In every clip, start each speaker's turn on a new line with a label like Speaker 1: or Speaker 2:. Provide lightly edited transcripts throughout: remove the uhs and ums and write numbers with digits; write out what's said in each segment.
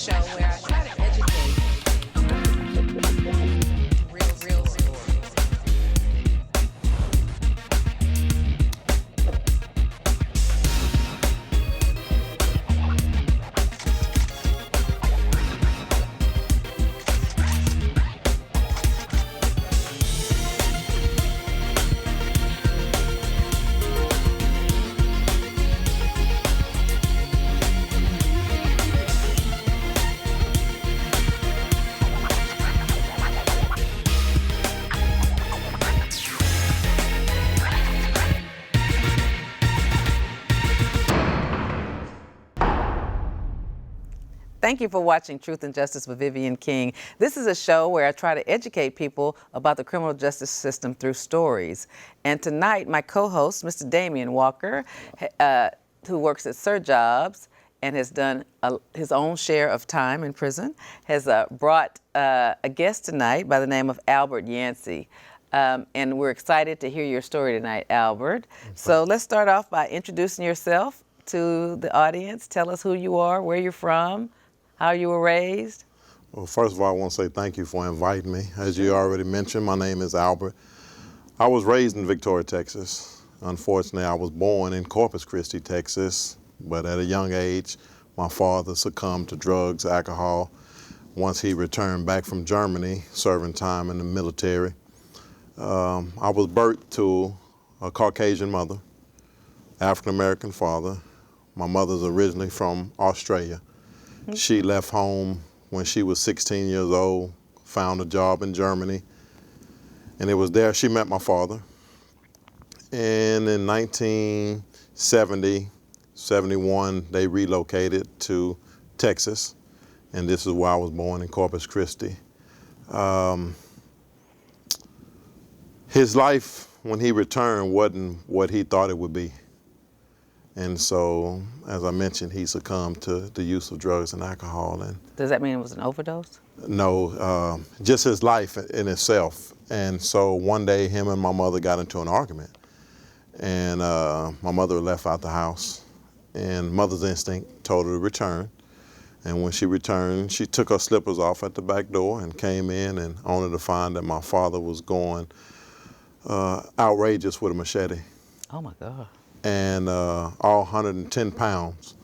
Speaker 1: show where I try to educate real stories. Thank you for watching Truth and Justice with Vivian King. This is a show where I try to educate people about the criminal justice system through stories. And tonight, my co-host, Mr. Damion Walker, who works at Sir Jobs and has done his own share of time in prison, has brought a guest tonight by the name of Albert Yancy. And we're excited to hear your story tonight, Albert. So let's start off by introducing yourself to the audience. Tell us who you are, where you're from, how you were raised.
Speaker 2: Well, first of all, I want to say thank you for inviting me. As you already mentioned, my name is Albert. I was raised in Victoria, Texas. Unfortunately, I was born in Corpus Christi, Texas, but at a young age, my father succumbed to drugs, alcohol, once he returned back from Germany, serving time in the military. I was birthed to a Caucasian mother, African-American father. My mother's originally from Australia. She left home when she was 16 years old, found a job in Germany, and it was there she met my father. And in 1970, 71, they relocated to Texas, and this is where I was born, in Corpus Christi. His life, when he returned, wasn't what he thought it would be. And so, as I mentioned, he succumbed to the use of drugs and alcohol. And
Speaker 1: Does that mean it was an overdose?
Speaker 2: no, just his life in itself. And so one day, him and my mother got into an argument. And my mother left out the house. And mother's instinct told her to return. And when she returned, she took her slippers off at the back door and came in, and only to find that my father was going outrageous with a machete.
Speaker 1: Oh my God.
Speaker 2: And all 110 pounds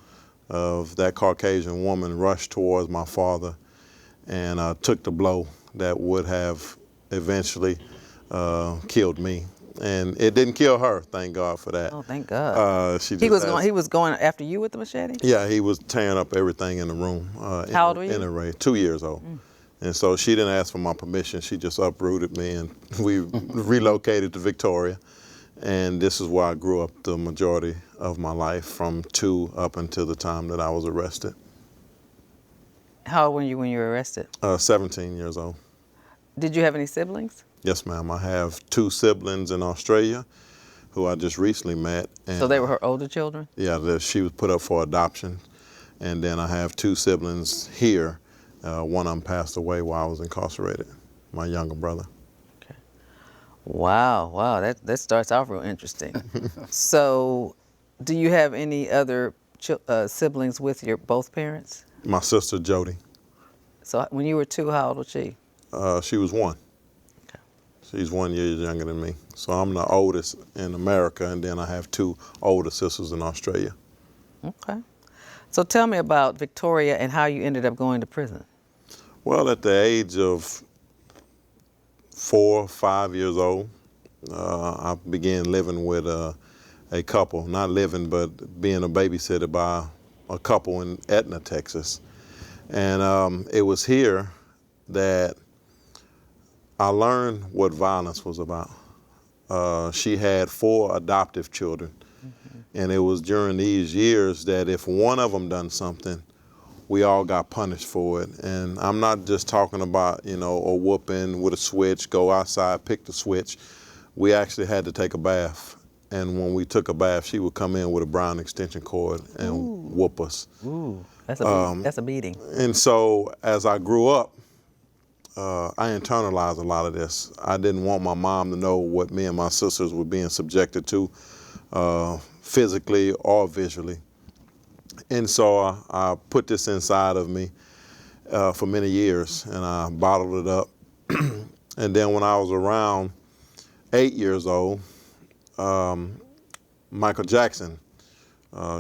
Speaker 2: of that Caucasian woman rushed towards my father and took the blow that would have eventually killed me. And it didn't kill her, thank God for that.
Speaker 1: Oh, thank God.
Speaker 2: He
Speaker 1: He was going after you with the machete?
Speaker 2: Yeah, he was tearing up everything in the room.
Speaker 1: How old were you?
Speaker 2: In a rage, 2 years old. And so she didn't ask for my permission. She just uprooted me, and we relocated to Victoria. And this is where I grew up the majority of my life, from 2 up until the time that I was arrested.
Speaker 1: How old were you when you were arrested?
Speaker 2: 17 years old.
Speaker 1: Did you have any siblings?
Speaker 2: Yes, ma'am. I have 2 siblings in Australia who I just recently met. And
Speaker 1: So they were her older children?
Speaker 2: yeah, she was put up for adoption. And then I have 2 siblings here. One of them passed away while I was incarcerated, my younger brother.
Speaker 1: Wow, that starts off real interesting. So, do you have any other siblings with your both parents?
Speaker 2: My sister, Jody.
Speaker 1: So, when you were 2, how old was she?
Speaker 2: She was 1.
Speaker 1: Okay.
Speaker 2: She's 1 year younger than me. So I'm the oldest in America, and then I have 2 older sisters in Australia.
Speaker 1: Okay. So tell me about Victoria and how you ended up going to prison.
Speaker 2: Well, at the age of 4, 5 years old, I began living with a couple, not living, but being a babysitter by a couple in Etna, Texas. And it was here that I learned what violence was about. She had 4 adoptive children. And it was during these years that if one of them done something, we all got punished for it. And I'm not just talking about, a whooping with a switch, go outside, pick the switch. We actually had to take a bath. And when we took a bath, she would come in with a brown extension cord and whoop us.
Speaker 1: Ooh, that's a beating.
Speaker 2: And so as I grew up, I internalized a lot of this. I didn't want my mom to know what me and my sisters were being subjected to, physically or visually. And so I put this inside of me. for many years, and I bottled it up. And then when I was around 8 years old, Michael Jackson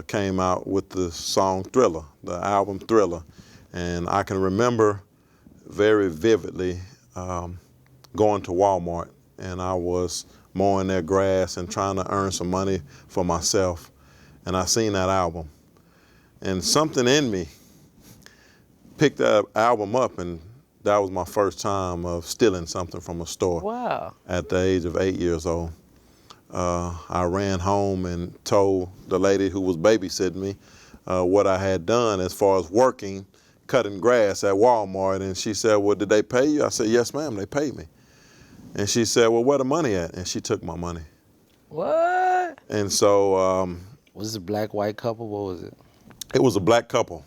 Speaker 2: came out with the song Thriller, the album Thriller. And I can remember very vividly going to Walmart, and I was mowing their grass and trying to earn some money for myself. And I seen that album. And something in me picked that album up, and that was my first time of stealing something from a store.
Speaker 1: Wow.
Speaker 2: At the age of 8 years old. I ran home and told the lady who was babysitting me what I had done as far as working, cutting grass at Walmart. And she said, well, did they pay you? I said, yes, ma'am, they paid me. And she said, well, where the money at? And she took my money.
Speaker 1: What?
Speaker 2: And so
Speaker 3: Was it a black-white couple? What was it?
Speaker 2: it was a black couple.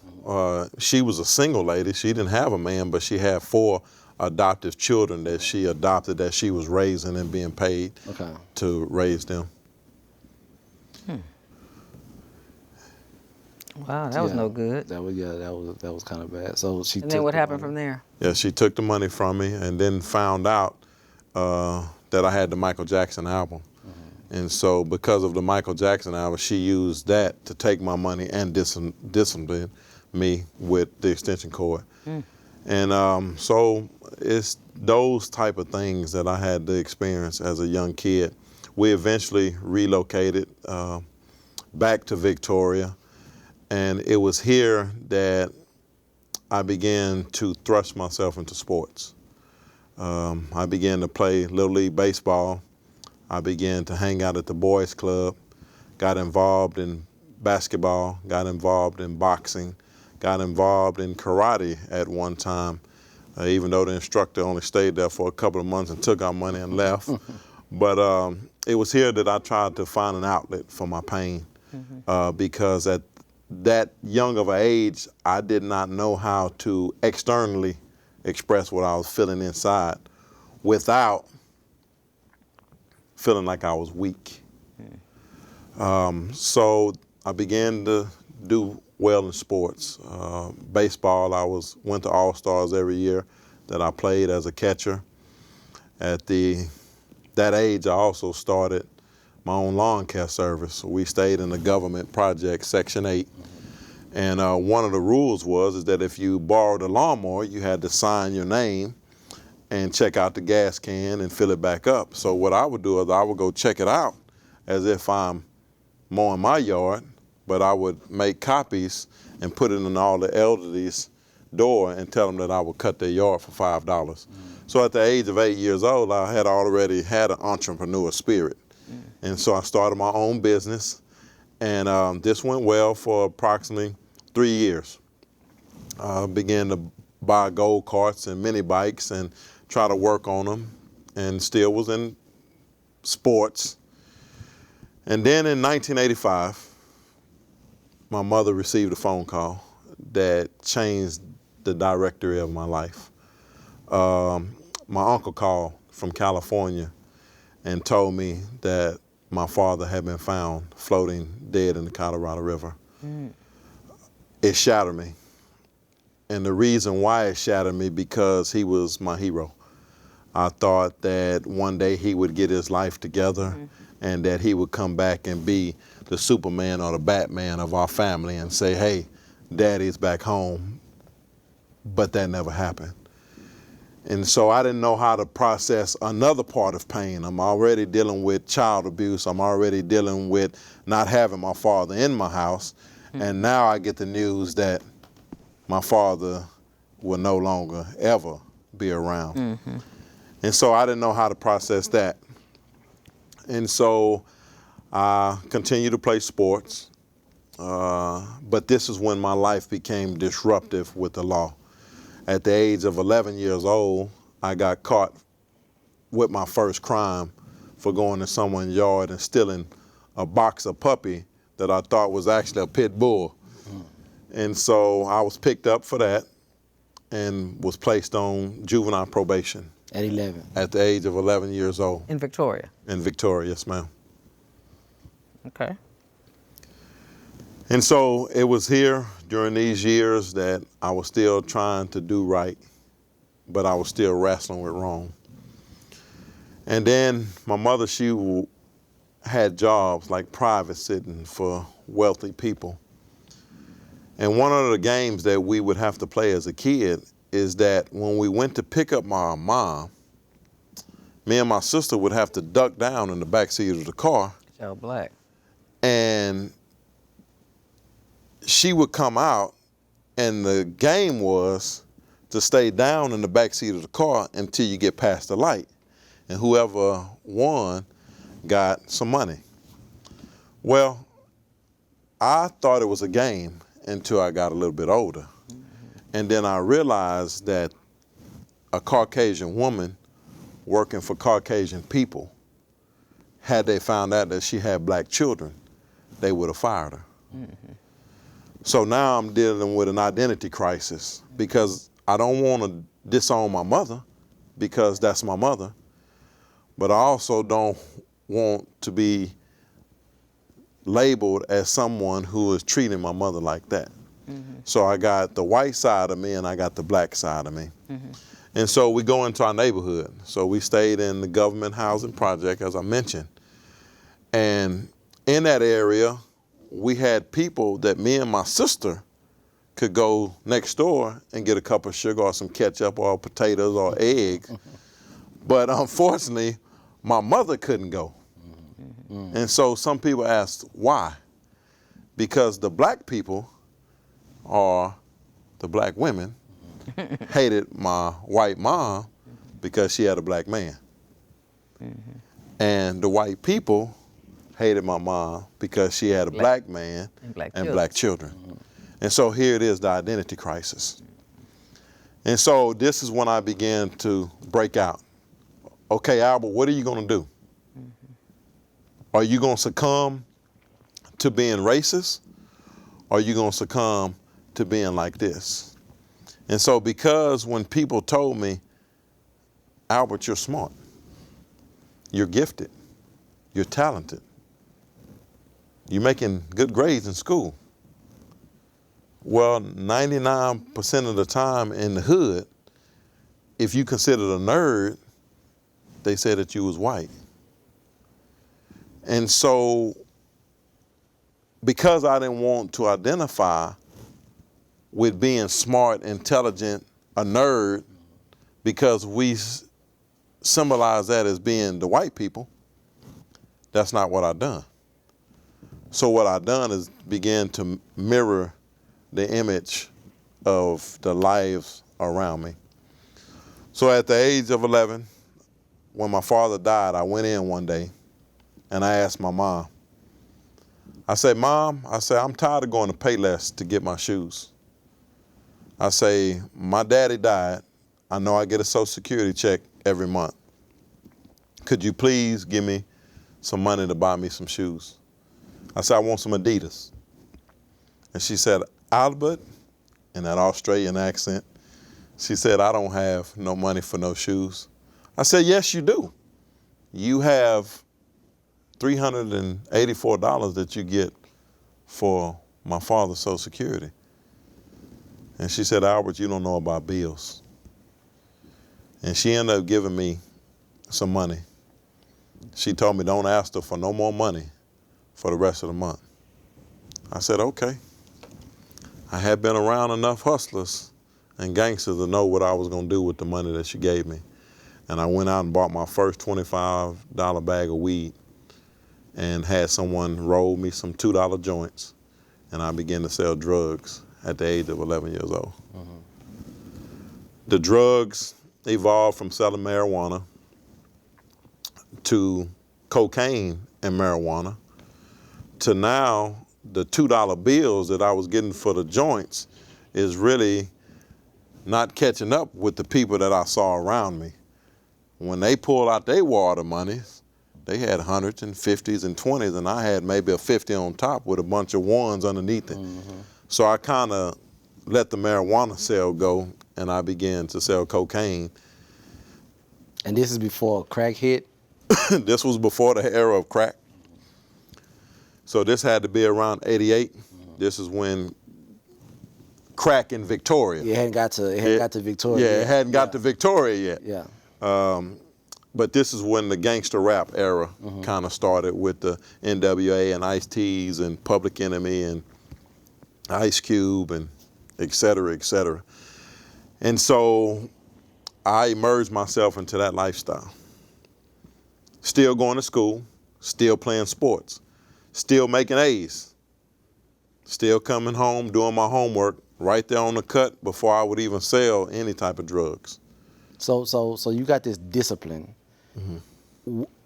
Speaker 2: She was a single lady. She didn't have a man, but she had 4 adoptive children that she adopted, that she was raising and being paid to raise them.
Speaker 1: Wow, that was no good.
Speaker 3: That was kind of bad. So she.
Speaker 1: And then what happened from there?
Speaker 2: Yeah, she took the money from me and then found out that I had the Michael Jackson album. And so because of the Michael Jackson album, she used that to take my money and discipline me with the extension cord. And so it's those type of things that I had to experience as a young kid. We eventually relocated back to Victoria, and it was here that I began to thrust myself into sports. I began to play Little League Baseball. I began to hang out at the boys club, got involved in basketball, got involved in boxing, got involved in karate at one time, even though the instructor only stayed there for a couple of months and took our money and left. But it was here that I tried to find an outlet for my pain, because at that young of an age, I did not know how to externally express what I was feeling inside without feeling like I was weak. So I began to do well in sports. Baseball, I went to All-Stars every year that I played as a catcher. At that age, I also started my own lawn care service. We stayed in the government project, Section 8. And one of the rules is that if you borrowed a lawnmower, you had to sign your name and check out the gas can and fill it back up. So what I would do is I would go check it out as if I'm mowing my yard, but I would make copies and put it in all the elderly's door and tell them that I would cut their yard for $5. So at the age of 8 years old, I had already had an entrepreneur spirit. And so I started my own business, and this went well for approximately 3 years. I began to buy gold carts and mini bikes and try to work on them, and still was in sports. And then in 1985, my mother received a phone call that changed the directory of my life. My uncle called from California and told me that my father had been found floating dead in the Colorado River. It shattered me. And the reason why it shattered me, because he was my hero. I thought that one day he would get his life together and that he would come back and be the Superman or the Batman of our family and say, hey, Daddy's back home. But that never happened. And so I didn't know how to process another part of pain. I'm already dealing with child abuse. I'm already dealing with not having my father in my house. And now I get the news that my father will no longer ever be around. And so I didn't know how to process that. And so I continued to play sports. But this is when my life became disruptive with the law. At the age of 11 years old, I got caught with my first crime for going to someone's yard and stealing a boxer puppy that I thought was actually a pit bull. And so I was picked up for that and was placed on juvenile probation.
Speaker 3: At 11?
Speaker 2: At the age of 11 years old.
Speaker 1: In Victoria?
Speaker 2: In Victoria, yes, ma'am.
Speaker 1: Okay.
Speaker 2: And so it was here during these years that I was still trying to do right, but I was still wrestling with wrong. And then my mother, she had jobs like private sitting for wealthy people. And one of the games that we would have to play as a kid is that when we went to pick up my mom, me and my sister would have to duck down in the back seat of the car.
Speaker 1: Joe Black.
Speaker 2: And she would come out, and the game was to stay down in the back seat of the car until you get past the light. And whoever won got some money. Well, I thought it was a game until I got a little bit older. And then I realized that a Caucasian woman working for Caucasian people, had they found out that she had black children, they would have fired her. So now I'm dealing with an identity crisis because I don't want to disown my mother because that's my mother, but I also don't want to be labeled as someone who is treating my mother like that. So I got the white side of me and I got the black side of me. And so we go into our neighborhood. So we stayed in the government housing project, as I mentioned. And in that area, we had people that me and my sister could go next door and get a cup of sugar or some ketchup or potatoes or eggs. But unfortunately, my mother couldn't go. And so some people asked, why? Because the black people, or the black women, hated my white mom because she had a black man. And the white people hated my mom because she had a black man and black children. And so here it is, the identity crisis. And so this is when I began to break out. Okay, Albert, what are you going to do? Are you going to succumb to being racist? Or are you going to succumb to being like this? And so because when people told me, Albert, you're smart, you're gifted, you're talented, you're making good grades in school. Well, 99% of the time in the hood, if you considered a nerd, they said that you was white. And so because I didn't want to identify with being smart, intelligent, a nerd, because we symbolize that as being the white people, that's not what I done. So what I done is began to mirror the image of the lives around me. So at the age of 11, when my father died, I went in one day and I asked my mom, I said, Mom, I'm tired of going to Payless to get my shoes. I say, my daddy died. I know I get a Social Security check every month. Could you please give me some money to buy me some shoes? I said, I want some Adidas. And she said, Albert, in that Australian accent, she said, I don't have no money for no shoes. I said, yes, you do. You have $384 that you get for my father's Social Security. And she said, Albert, you don't know about bills. And she ended up giving me some money. She told me don't ask her for no more money for the rest of the month. I said, okay. I had been around enough hustlers and gangsters to know what I was going to do with the money that she gave me. And I went out and bought my first $25 bag of weed and had someone roll me some $2 joints. And I began to sell drugs at the age of 11 years old. The drugs evolved from selling marijuana to cocaine and marijuana to now the $2 bills that I was getting for the joints is really not catching up with the people that I saw around me. When they pulled out their water monies, they had hundreds and 50s and 20s, and I had maybe a 50 on top with a bunch of ones underneath it. So I kind of let the marijuana sale go, and I began to sell cocaine.
Speaker 3: And this is before crack hit?
Speaker 2: This was before the era of crack. So this had to be around 88. This is when crack in Victoria.
Speaker 3: It hadn't got to Victoria.
Speaker 2: Yeah,
Speaker 3: yet.
Speaker 2: it hadn't got to Victoria yet.
Speaker 3: Yeah.
Speaker 2: But this is when the gangster rap era kind of started with the NWA and Ice-T's and Public Enemy and Ice Cube and et cetera, et cetera. And so I immersed myself into that lifestyle. Still going to school, still playing sports, still making A's, still coming home, doing my homework right there on the cut before I would even sell any type of drugs.
Speaker 3: So you got this discipline.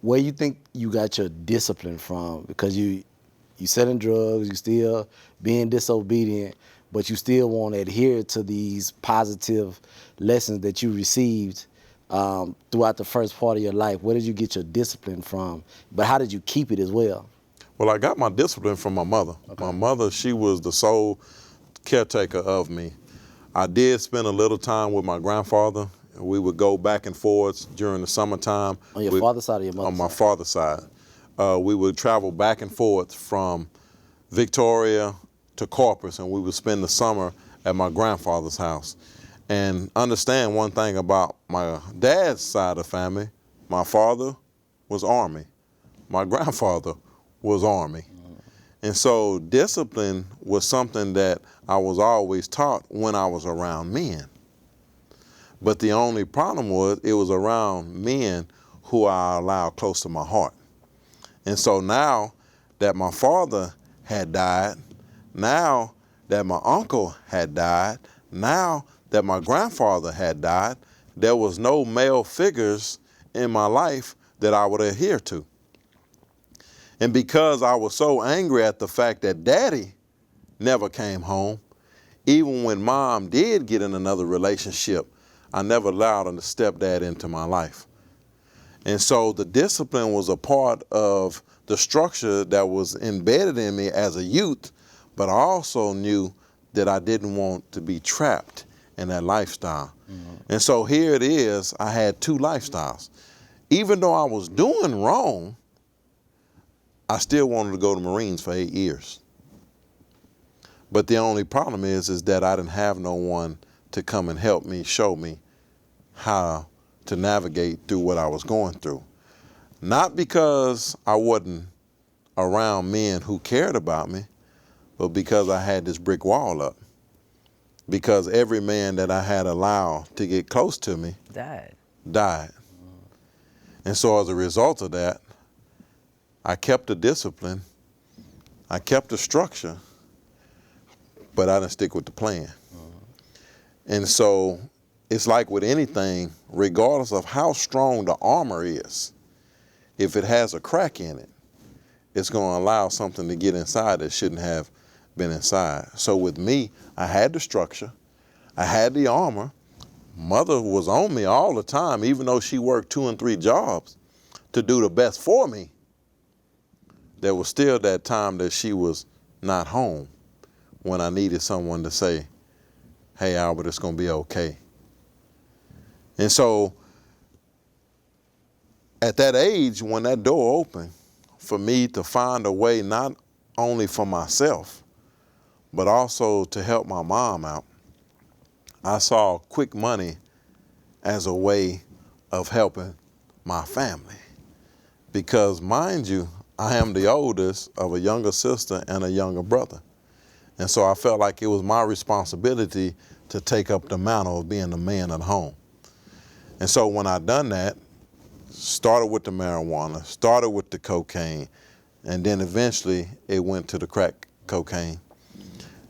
Speaker 3: Where you think you got your discipline from? Because you selling drugs, you still being disobedient, but you still want to adhere to these positive lessons that you received throughout the first part of your life. Where did you get your discipline from? But how did you keep it as well?
Speaker 2: Well, I got my discipline from my mother. Okay. My mother, she was the sole caretaker of me. I did spend a little time with my grandfather. We would go back and forth during the summertime.
Speaker 3: On your father's side or your mother's side?
Speaker 2: On my father's side. We would travel back and forth from Victoria to Corpus, and we would spend the summer at my grandfather's house. And understand one thing about my dad's side of the family, my father was Army. My grandfather was Army. And so discipline was something that I was always taught when I was around men. But the only problem was it was around men who I allowed close to my heart. And so now that my father had died, now that my uncle had died, now that my grandfather had died, there was no male figures in my life that I would adhere to. And because I was so angry at the fact that daddy never came home, even when mom did get in another relationship, I never allowed a stepdad into my life. And so the discipline was a part of the structure that was embedded in me as a youth, but I also knew that I didn't want to be trapped in that lifestyle. And so here it is, I had two lifestyles. Even though I was doing wrong, I still wanted to go to Marines for 8 years. But the only problem is that I didn't have no one to come and help me, show me how to navigate through what I was going through. Not because I wasn't around men who cared about me, but because I had this brick wall up. Because every man that I had allowed to get close to me died. And so as a result of that, I kept the discipline, I kept the structure, but I didn't stick with the plan. And so it's like with anything, regardless of how strong the armor is, if it has a crack in it, it's going to allow something to get inside that shouldn't have been inside. So with me, I had the structure, I had the armor. Mother was on me all the time, even though she worked 2 and 3 jobs to do the best for me. There was still that time that she was not home when I needed someone to say, hey, Albert, it's going to be okay. And so at that age, when that door opened, for me to find a way not only for myself, but also to help my mom out, I saw quick money as a way of helping my family. Because mind you, I am the oldest of a younger sister and a younger brother. And so I felt like it was my responsibility to take up the mantle of being the man at home. And so when I done that, started with the marijuana, started with the cocaine, and then eventually it went to the crack cocaine.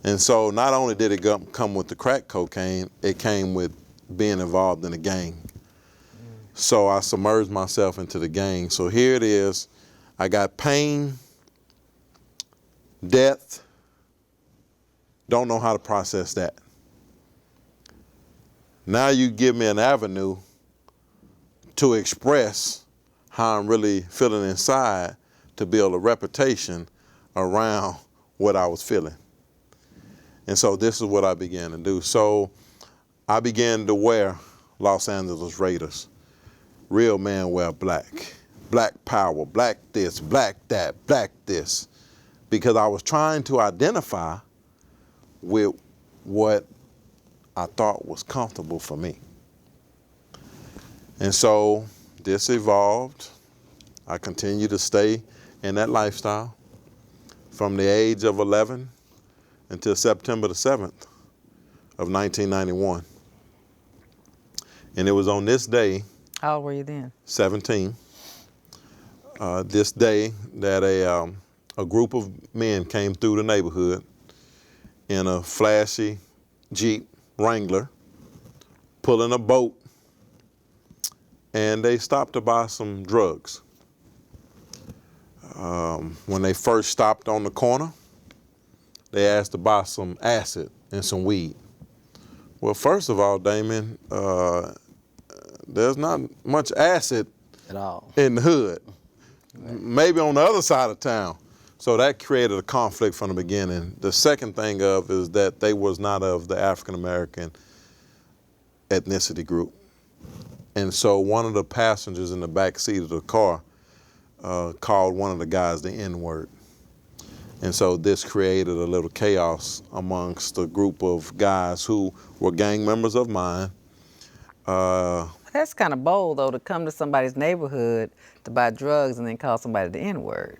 Speaker 2: And so not only did it come with the crack cocaine, it came with being involved in a gang. So I submerged myself into the gang. So here it is. I got pain, death, don't know how to process that. Now you give me an avenue to express how I'm really feeling inside, to build a reputation around what I was feeling. And so this is what I began to do. So I began to wear Los Angeles Raiders. Real man wear black. Black power, black this, black that, black this. Because I was trying to identify with what I thought was comfortable for me. And so this evolved. I continued to stay in that lifestyle from the age of 11 until September the 7th of 1991. And it was on this day,
Speaker 1: How old were you then?
Speaker 2: 17, this day that a group of men came through the neighborhood in a flashy Jeep Wrangler, pulling a boat, and they stopped to buy some drugs. When they first stopped on the corner, they asked to buy some acid and some weed. Well, first of all, Damion, there's not much acid
Speaker 3: At all.
Speaker 2: in the hood. Maybe on the other side of town. So that created a conflict from the beginning. The second thing is that they was not of the African American ethnicity group. And so one of the passengers in the back seat of the car called one of the guys the N-word. And so this created a little chaos amongst a group of guys who were gang members of mine.
Speaker 1: That's kind of bold, though, to come to somebody's neighborhood to buy drugs and then call somebody the N-word.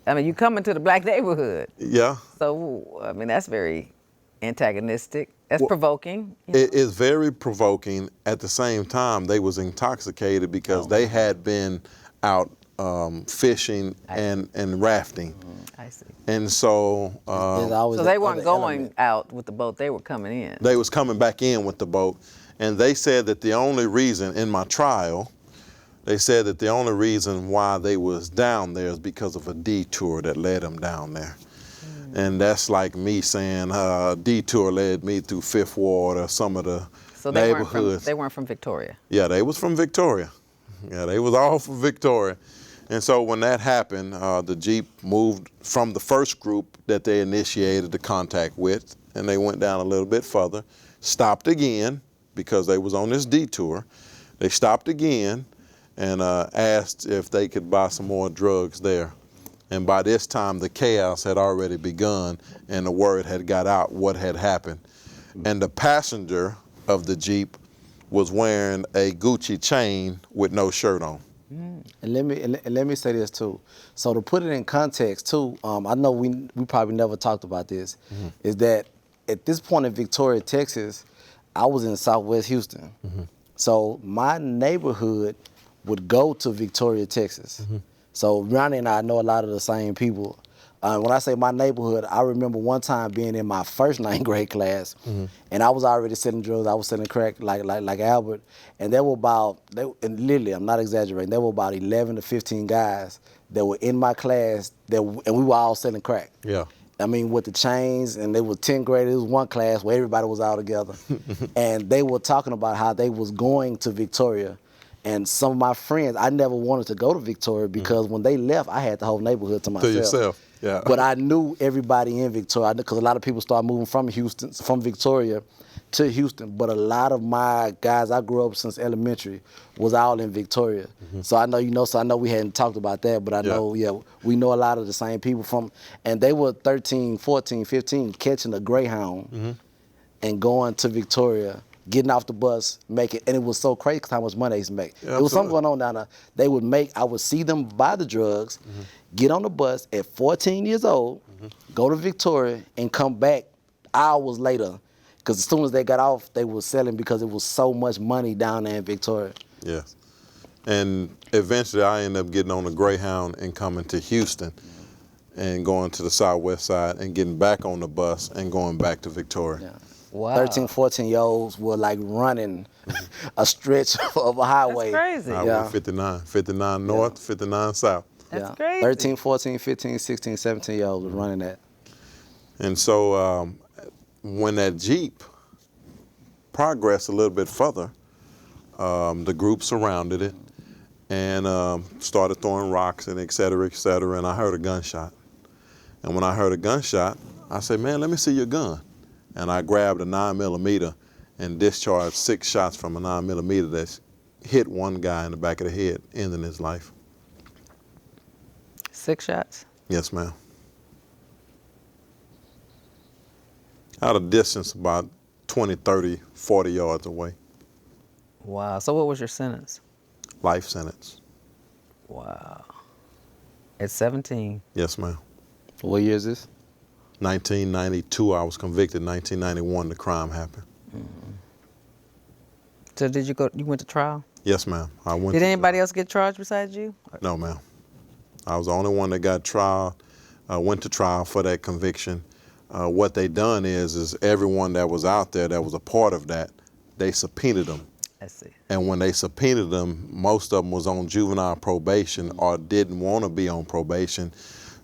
Speaker 1: I mean, you come into the black neighborhood.
Speaker 2: Yeah.
Speaker 1: So, I mean, that's very antagonistic. That's provoking.
Speaker 2: It is very provoking. At the same time, they was intoxicated because they had been out fishing and rafting.
Speaker 1: I see.
Speaker 2: And so
Speaker 1: So they weren't going out with the boat, they were coming in.
Speaker 2: they was coming back in with the boat. And they said that the only reason, in my trial, they said that the only reason why they was down there is because of a detour that led them down there. And that's like me saying a detour led me through Fifth Ward or some of the neighborhoods.
Speaker 1: They weren't from Victoria.
Speaker 2: Yeah, they was from Victoria. Yeah, they was all from Victoria. And so when that happened, the Jeep moved from the first group that they initiated the contact with, and they went down a little bit further, stopped again because they was on this detour. They stopped again and asked if they could buy some more drugs there. And by this time, the chaos had already begun and the word had got out what had happened. And the passenger of the Jeep was wearing a Gucci chain with no shirt on.
Speaker 3: And let me say this too. So to put it in context too, I know we probably never talked about this, is that at this point in Victoria, Texas, I was in Southwest Houston. So my neighborhood would go to Victoria, Texas. So Ronnie and I know a lot of the same people. When I say my neighborhood, I remember one time being in my first 9th grade class, and I was already selling drugs. I was selling crack like Albert, and there were and literally, I'm not exaggerating, there were about 11 to 15 guys that were in my class, and we were all selling crack.
Speaker 2: Yeah.
Speaker 3: I mean, with the chains, and they were 10th graders. It was one class where everybody was all together, and they were talking about how they was going to Victoria. And some of my friends, I never wanted to go to Victoria because when they left, I had the whole neighborhood to myself.
Speaker 2: To yourself, yeah.
Speaker 3: But I knew everybody in Victoria because a lot of people started moving from Victoria to Houston. But a lot of my guys I grew up since elementary was all in Victoria. So I know so I know we hadn't talked about that, but I know, we know a lot of the same people and they were 13, 14, 15 catching a Greyhound and going to Victoria, getting off the bus, and it was so crazy because how much money they used to make.
Speaker 2: Yeah,
Speaker 3: there was something going on down there. I would see them buy the drugs, get on the bus at 14 years old, go to Victoria, and come back hours later. Because as soon as they got off, they were selling because it was so much money down there in Victoria.
Speaker 2: Yes. And eventually I ended up getting on a Greyhound and coming to Houston and going to the southwest side and getting back on the bus and going back to Victoria.
Speaker 3: Yeah.
Speaker 1: Wow.
Speaker 3: 13, 14-year-olds were like running a stretch of a highway.
Speaker 1: That's crazy.
Speaker 2: Highway 59 north, 59 south.
Speaker 1: That's crazy.
Speaker 3: 13, 14, 15, 16, 17-year-olds were running that.
Speaker 2: And so when that Jeep progressed a little bit further, the group surrounded it and started throwing rocks and et cetera, and I heard a gunshot. And when I heard a gunshot, I said, man, let me see your gun. And I grabbed a 9mm and discharged 6 shots from a 9mm that hit one guy in the back of the head, ending his life.
Speaker 1: 6 shots?
Speaker 2: Yes, ma'am. at a distance about 20, 30, 40 yards away.
Speaker 1: Wow. So what was your sentence?
Speaker 2: Life sentence.
Speaker 1: Wow. At 17.
Speaker 2: Yes, ma'am.
Speaker 3: What year is this?
Speaker 2: 1992, I was convicted. 1991, the crime happened.
Speaker 1: So you went to trial?
Speaker 2: Yes, ma'am. I went.
Speaker 1: Did anybody else get charged besides you?
Speaker 2: No, ma'am. I was the only one that got trial, went to trial for that conviction. What they done is everyone that was out there that was a part of that, they subpoenaed them.
Speaker 1: I see.
Speaker 2: And when they subpoenaed them, most of them was on juvenile probation or didn't want to be on probation.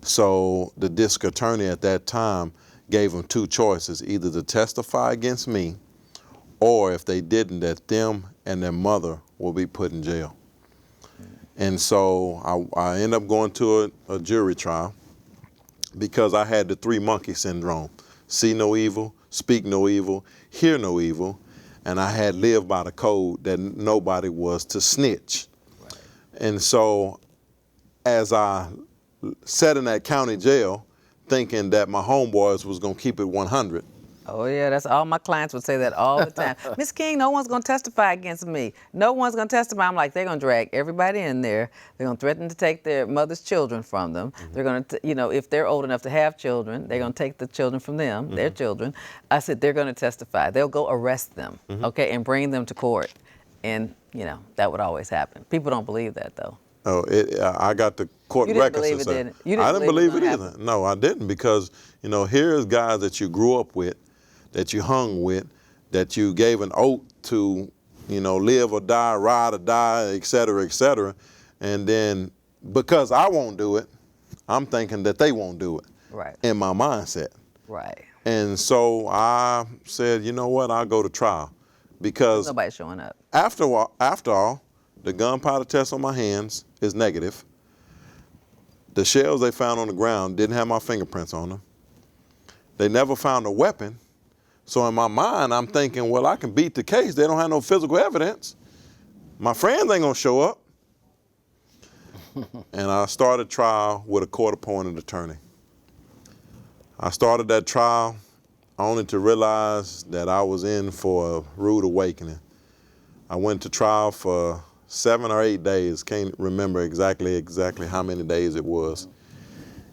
Speaker 2: So the district attorney at that time gave them two choices, either to testify against me, or if they didn't, that them and their mother will be put in jail. And so I ended up going to a jury trial because I had the three monkey syndrome: see no evil, speak no evil, hear no evil. And I had lived by the code that nobody was to snitch. Right. And so as I sat in that county jail thinking that my homeboys was gonna keep it 100.
Speaker 1: Oh yeah, that's all my clients would say that all the time. Miss King, no one's gonna testify against me. No one's gonna testify. I'm like, they're gonna drag everybody in there. They're gonna threaten to take their mother's children from them. Mm-hmm. They're gonna, if they're old enough to have children, they're gonna take the children from them, mm-hmm. their children. I said, they're gonna testify. They'll go arrest them, mm-hmm. okay, and bring them to court. And, that would always happen. People don't believe that though.
Speaker 2: Oh, I got the court records.
Speaker 1: You didn't believe it, did it?
Speaker 2: I didn't believe it either. No, I didn't, because, here's guys that you grew up with, that you hung with, that you gave an oath to, live or die, ride or die, et cetera, and then because I won't do it, I'm thinking that they won't do it.
Speaker 1: Right. In
Speaker 2: my mindset.
Speaker 1: Right.
Speaker 2: And so I said, you know what, I'll go to trial, because
Speaker 1: there's nobody showing up.
Speaker 2: After all, the gunpowder test on my hands is negative. The shells they found on the ground didn't have my fingerprints on them. They never found a weapon. So in my mind, I'm thinking, well, I can beat the case. They don't have no physical evidence. My friends ain't gonna show up. And I started trial with a court-appointed attorney. I started that trial only to realize that I was in for a rude awakening. I went to trial for 7 or 8 days. Can't remember exactly how many days it was.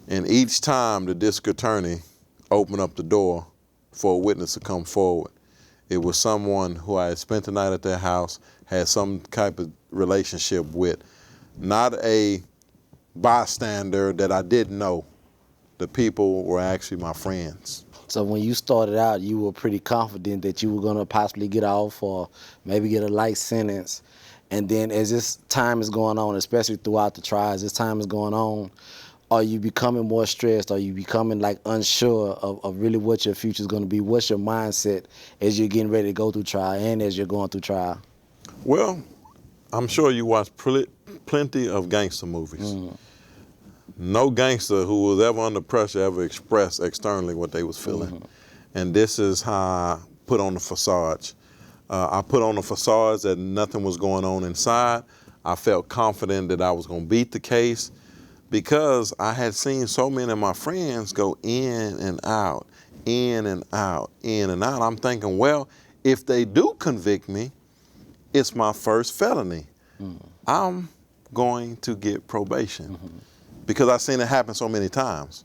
Speaker 2: And each time the district attorney opened up the door for a witness to come forward, it was someone who I had spent the night at their house, had some type of relationship with, not a bystander that I didn't know. The people were actually my friends.
Speaker 3: So when you started out, you were pretty confident that you were going to possibly get off or maybe get a light sentence. And then as this time is going on, especially throughout the trials, this time is going on, are you becoming more stressed? Are you becoming unsure of really what your future is going to be? What's your mindset as you're getting ready to go through trial and as you're going through trial?
Speaker 2: Well, I'm sure you watch plenty of gangster movies. Mm. No gangster who was ever under pressure ever expressed externally what they was feeling. Mm-hmm. And this is how I put on the facade. I put on the facade that nothing was going on inside. I felt confident that I was going to beat the case, because I had seen so many of my friends go in and out, in and out, in and out. I'm thinking, well, if they do convict me, it's my first felony. Mm. I'm going to get probation, mm-hmm. because I've seen it happen so many times.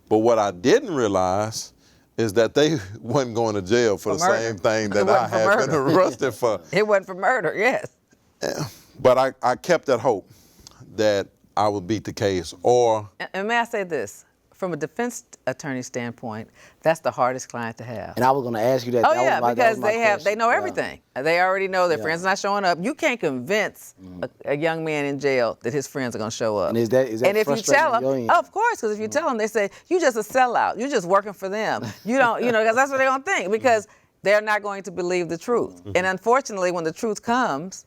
Speaker 2: But what I didn't realize is that they wasn't going to jail for the
Speaker 1: murder.
Speaker 2: Same thing that I had been arrested for.
Speaker 1: It wasn't for murder, yes.
Speaker 2: Yeah. But I kept that hope that I would beat the case.
Speaker 1: And may I say this? From a defense attorney standpoint, that's the hardest client to have.
Speaker 3: And I was going to ask you that.
Speaker 1: Oh, yeah, because they know everything. Yeah. They already know their friends are not showing up. You can't convince a young man in jail that his friends are going to show up.
Speaker 3: And is that
Speaker 1: and if you tell them, of course, because if you tell them, they say, you just a sellout. You're just working for them. You don't, because that's what they're going to think, because they're not going to believe the truth. And unfortunately, when the truth comes,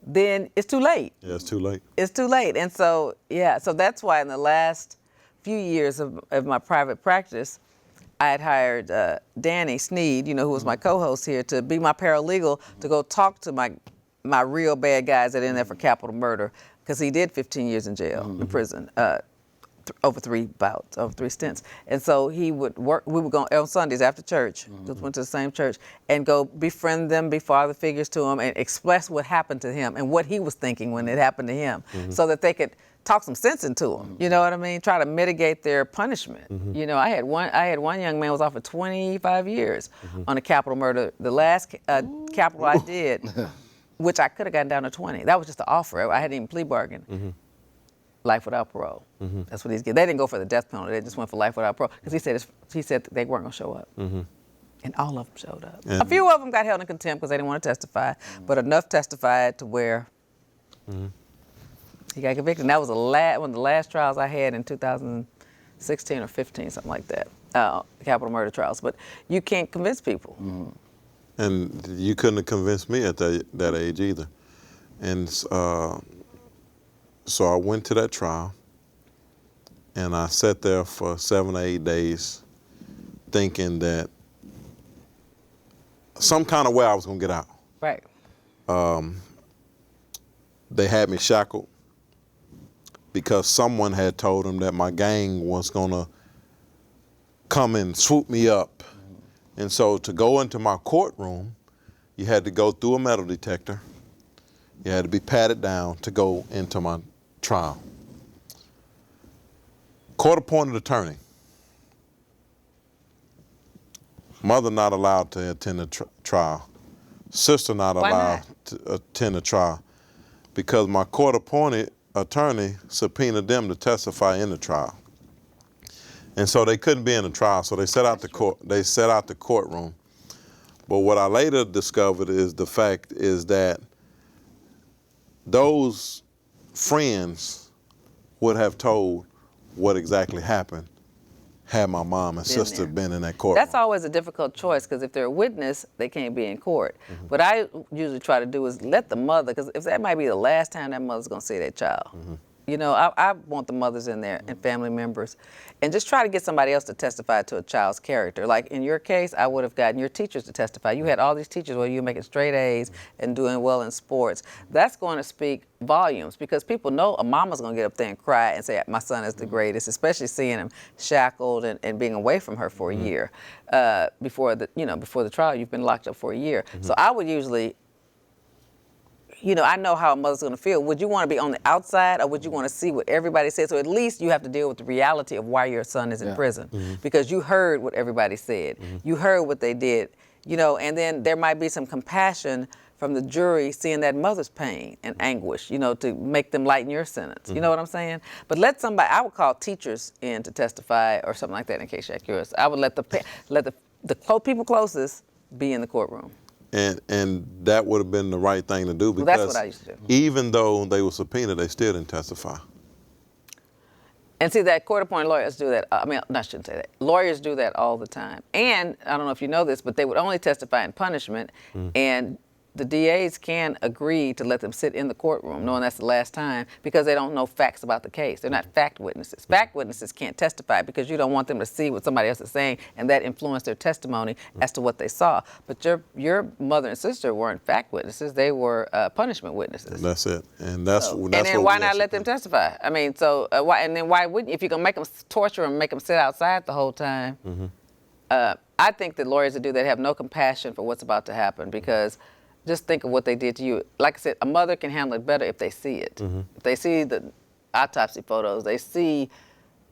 Speaker 1: then it's too late.
Speaker 2: Yeah, it's too late.
Speaker 1: It's too late. And so, so that's why in the last few years of my private practice, I had hired Danny Sneed, who was my co-host here, to be my paralegal, to go talk to my real bad guys that are in there for capital murder, because he did 15 years in jail, in prison. over 3 bouts, over 3 stints. And so he would work, we would go on Sundays after church, just went to the same church, and go befriend them, be father figures to him, and express what happened to him and what he was thinking when it happened to him, so that they could talk some sense into him. You know what I mean? Try to mitigate their punishment. You know, I had one young man was offered 25 years on a capital murder. The last capital I did, which I could have gotten down to 20. That was just the offer. I hadn't even plea bargain. Life without parole. That's what he's getting. They didn't go for the death penalty. They just went for life without parole because he said that they weren't going to show up. And all of them showed up. A few of them got held in contempt because they didn't want to testify, but enough testified to where he got convicted. And that was one of the last trials I had in 2016 or 15, something like that, capital murder trials. But you can't convince people.
Speaker 2: And you couldn't have convinced me at that age either. And so I went to that trial, and I sat there for 7 or 8 days thinking that some kind of way I was going to get out.
Speaker 1: Right.
Speaker 2: They had me shackled because someone had told them that my gang was going to come and swoop me up. And so to go into my courtroom, you had to go through a metal detector. You had to be patted down to go into my trial. Court-appointed attorney. Mother not allowed to attend the trial. Sister not allowed to attend the trial because my court-appointed attorney subpoenaed them to testify in the trial. And so they couldn't be in the trial, so they set out the court. They set out the courtroom. But what I later discovered is the fact is that those friends would have told what exactly happened had my mom and sister been in that courtroom.
Speaker 1: That's always a difficult choice because if they're a witness, they can't be in court. What I usually try to do is let the mother, because if that might be the last time that mother's going to see that child. You know, I want the mothers in there and family members, and just try to get somebody else to testify to a child's character. Like in your case, I would have gotten your teachers to testify. You had all these teachers where you're making straight A's and doing well in sports. That's going to speak volumes because people know a mama's going to get up there and cry and say, my son is the greatest, especially seeing him shackled and being away from her for a year. Before the trial, you've been locked up for a year. So I would usually, I know how a mother's going to feel. Would you want to be on the outside or would you want to see what everybody said? So at least you have to deal with the reality of why your son is in prison because you heard what everybody said. You heard what they did, and then there might be some compassion from the jury seeing that mother's pain and anguish, to make them lighten your sentence. You know what I'm saying? But let somebody, I would call teachers in to testify or something like that in case you're curious. I would let the people closest be in the courtroom.
Speaker 2: And that would have been the right thing to do because
Speaker 1: that's what I used to do.
Speaker 2: Even though they were subpoenaed, they still didn't testify.
Speaker 1: And see, that court-appointed lawyers do that. I shouldn't say that. Lawyers do that all the time. And I don't know if you know this, but they would only testify in punishment. And the DAs can agree to let them sit in the courtroom, knowing that's the last time, because they don't know facts about the case. They're not fact witnesses. Fact witnesses can't testify because you don't want them to see what somebody else is saying, and that influenced their testimony as to what they saw. But your mother and sister weren't fact witnesses; they were punishment witnesses.
Speaker 2: That's it, and that's
Speaker 1: and then why not let them testify? I mean, so why wouldn't if you're gonna make them torture them, make them sit outside the whole time? I think that lawyers that do that have no compassion for what's about to happen because. Just think of what they did to you. Like I said, a mother can handle it better if they see it. If they see the autopsy photos, they see,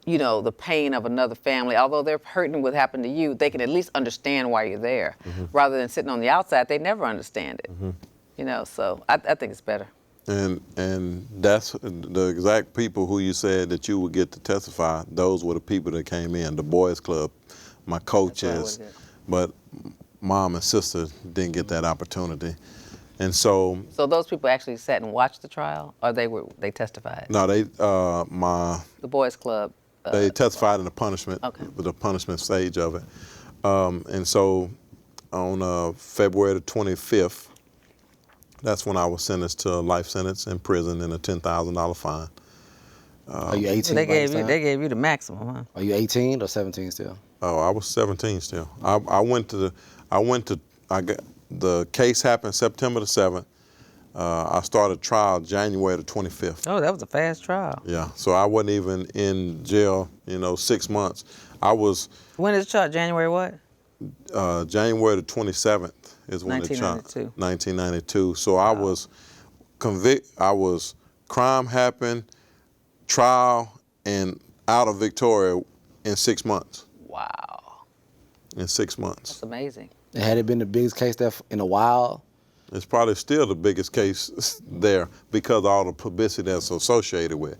Speaker 1: the pain of another family. Although they're hurting what happened to you, they can at least understand why you're there. Rather than sitting on the outside, they never understand it. So I think it's better.
Speaker 2: And that's the exact people who you said that you would get to testify. Those were the people that came in, the boys club, my coaches, but mom and sister didn't get that opportunity. And so
Speaker 1: those people actually sat and watched the trial, or they testified?
Speaker 2: No,
Speaker 1: the boys club.
Speaker 2: They testified in the punishment, the punishment stage of it. And so on February the 25th, that's when I was sentenced to a life sentence in prison and a $10,000 fine.
Speaker 3: Are you 18?
Speaker 1: They gave you the maximum, huh?
Speaker 3: Are you 18 or 17 still?
Speaker 2: Oh, I was 17 still. I got the case happened September the 7th. I started trial January the 25th.
Speaker 1: Oh, that was a fast trial.
Speaker 2: Yeah, so I wasn't even in jail, 6 months. I was
Speaker 1: When is the trial? January what?
Speaker 2: January the 27th is when the trial.
Speaker 1: 1992.
Speaker 2: 1992. So I was crime happened, trial, and out of Victoria in 6 months.
Speaker 1: Wow.
Speaker 2: In 6 months.
Speaker 1: That's amazing.
Speaker 3: And had it been the biggest case there in a while?
Speaker 2: It's probably still the biggest case there because of all the publicity that's associated with it.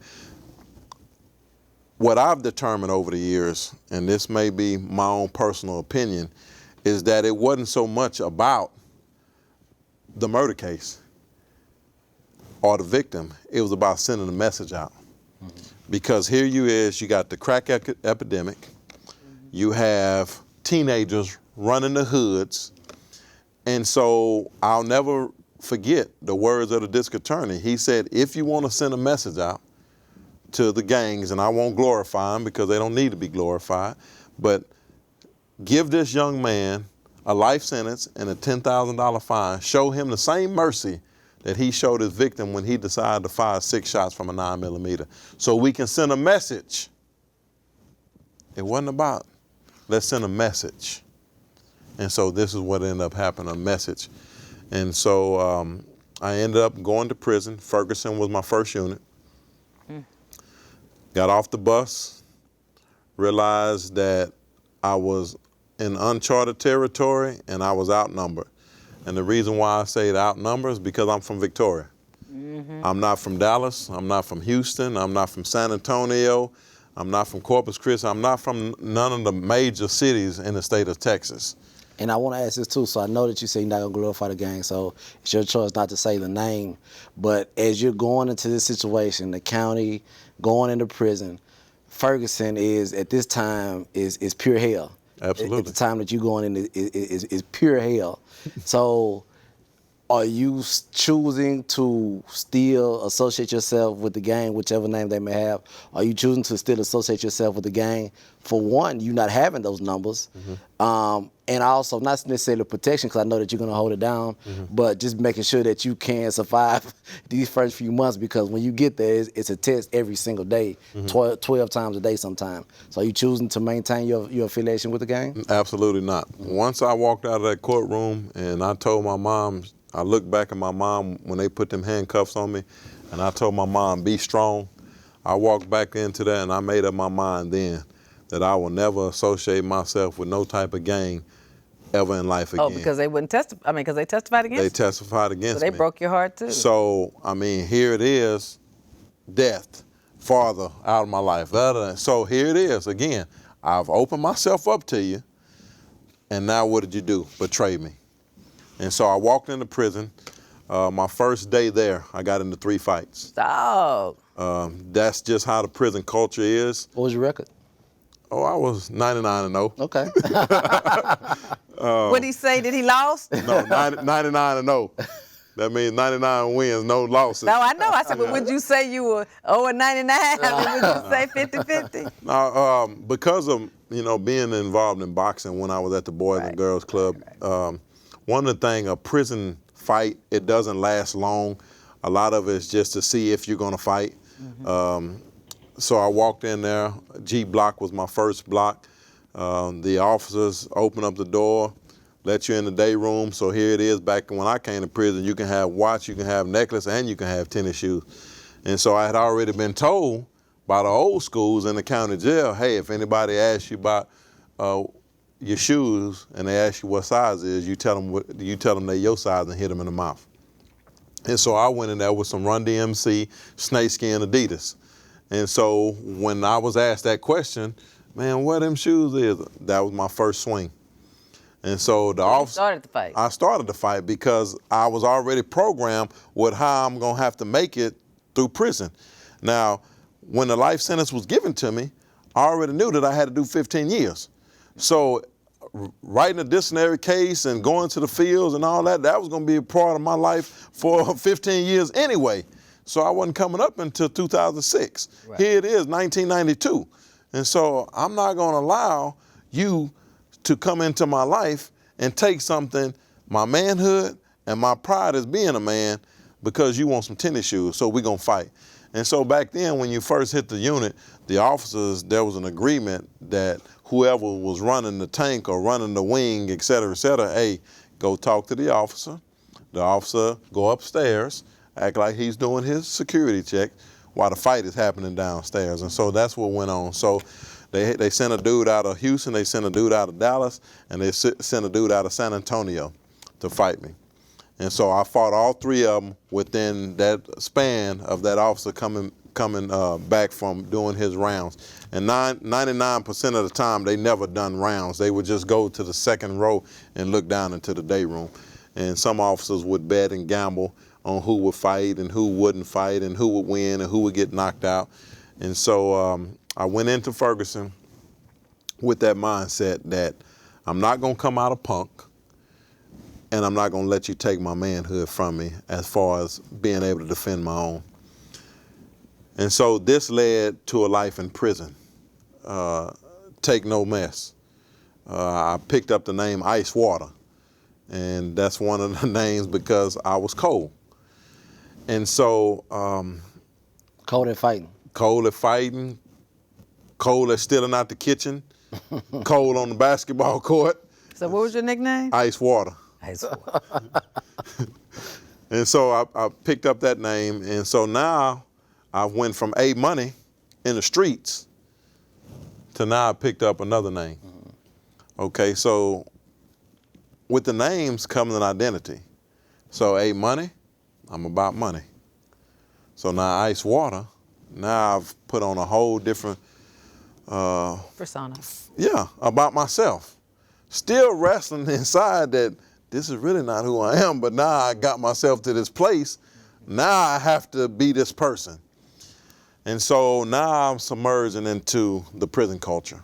Speaker 2: What I've determined over the years, and this may be my own personal opinion, is that it wasn't so much about the murder case or the victim. It was about sending a message out. Because here you got the crack epidemic, you have teenagers running the hoods, and so I'll never forget the words of the district attorney. He said, if you want to send a message out to the gangs, and I won't glorify them because they don't need to be glorified, but give this young man a life sentence and a $10,000 fine. Show him the same mercy that he showed his victim when he decided to fire 6 shots from a 9mm. So we can send a message. It wasn't about, let's send a message. And so this is what ended up happening, a message. And so I ended up going to prison. Ferguson was my first unit. Got off the bus, realized that I was in uncharted territory and I was outnumbered. And the reason why I say outnumbered is because I'm from Victoria. I'm not from Dallas, I'm not from Houston, I'm not from San Antonio, I'm not from Corpus Christi, I'm not from none of the major cities in the state of Texas.
Speaker 3: And I want to ask this too. So I know that you say you're not going to glorify the gang, so it's your choice not to say the name. But as you're going into this situation, the county, going into prison, Ferguson is, at this time, is pure hell.
Speaker 2: Absolutely.
Speaker 3: At the time that you're going in is pure hell. So are you choosing to still associate yourself with the gang, whichever name they may have? Are you choosing to still associate yourself with the gang? For one, you not having those numbers. And also, not necessarily protection, because I know that you're going to hold it down, but just making sure that you can survive these first few months, because when you get there, it's a test every single day, 12 times a day sometimes. So are you choosing to maintain your affiliation with the gang?
Speaker 2: Absolutely not. Once I walked out of that courtroom and I told my mom, I looked back at my mom when they put them handcuffs on me, and I told my mom, be strong. I walked back into that and I made up my mind then that I will never associate myself with no type of gang ever in life again.
Speaker 1: Oh, because they wouldn't testify. I mean, because they testified against
Speaker 2: They
Speaker 1: you.
Speaker 2: testified against
Speaker 1: So
Speaker 2: me.
Speaker 1: they broke your heart too.
Speaker 2: So, I mean, here it is, death, farther out of my life. So here it is, again, I've opened myself up to you, and now what did you do? Betray me. And so I walked into prison. My first day there, I got into 3 fights.
Speaker 1: Dog.
Speaker 2: That's just how the prison culture is.
Speaker 3: What was your record?
Speaker 2: Oh, I was 99-0.
Speaker 3: Okay.
Speaker 1: What'd he say? Did he lost?
Speaker 2: No, 99-0. That means 99 wins, no losses.
Speaker 1: No, I know. I said, but would you say you were 0-99? I mean, would you say 50-50?
Speaker 2: Now, because of being involved in boxing when I was at the Boys and Girls Club, one of the things, a prison fight, it doesn't last long. A lot of it is just to see if you're going to fight. So I walked in there. G block was my first block. The officers opened up the door, let you in the day room. So here it is. Back when I came to prison, you can have watch, you can have necklace, and you can have tennis shoes. And so I had already been told by the old schools in the county jail, hey, if anybody asks you about your shoes and they ask you what size it is, you tell them they're your size and hit them in the mouth. And so I went in there with some Run DMC snakeskin Adidas. And so when I was asked that question, man, what them shoes is? That was my first swing. And so the officer
Speaker 1: started the fight.
Speaker 2: I started the fight because I was already programmed with how I'm gonna have to make it through prison. Now, when the life sentence was given to me, I already knew that I had to do 15 years. So writing a disciplinary case and going to the fields and all that, that was gonna be a part of my life for 15 years anyway. So I wasn't coming up until 2006.
Speaker 1: Right.
Speaker 2: Here it is, 1992. And so I'm not gonna allow you to come into my life and take something, my manhood and my pride as being a man, because you want some tennis shoes, so we're going to fight. And so back then, when you first hit the unit, the officers, there was an agreement that whoever was running the tank or running the wing, et cetera, hey, go talk to the officer. The officer go upstairs, act like he's doing his security check while the fight is happening downstairs. And so that's what went on. So they sent a dude out of Houston, they sent a dude out of Dallas, and they sent a dude out of San Antonio to fight me. And so I fought all three of them within that span of that officer coming back from doing his rounds. And 99% of the time, they never done rounds. They would just go to the second row and look down into the day room. And some officers would bet and gamble on who would fight and who wouldn't fight and who would win and who would get knocked out. And so I went into Ferguson with that mindset that I'm not going to come out a punk, and I'm not going to let you take my manhood from me as far as being able to defend my own. And so this led to a life in prison. Take no mess. I picked up the name Ice Water, and that's one of the names because I was cold. And so
Speaker 3: Cold at fighting.
Speaker 2: Cold at fighting, cold at stealing out the kitchen, cold on the basketball court.
Speaker 1: So what was your nickname?
Speaker 2: Ice Water.
Speaker 1: Ice Water.
Speaker 2: And so I picked up that name, and so now I went from A Money in the streets to now I picked up another name. Okay, so with the names comes an identity. So A Money, I'm about money. So now Ice Water, now I've put on a whole different
Speaker 1: persona.
Speaker 2: Yeah, about myself. Still wrestling inside that this is really not who I am, but now I got myself to this place. Now I have to be this person. And so now I'm submerging into the prison culture.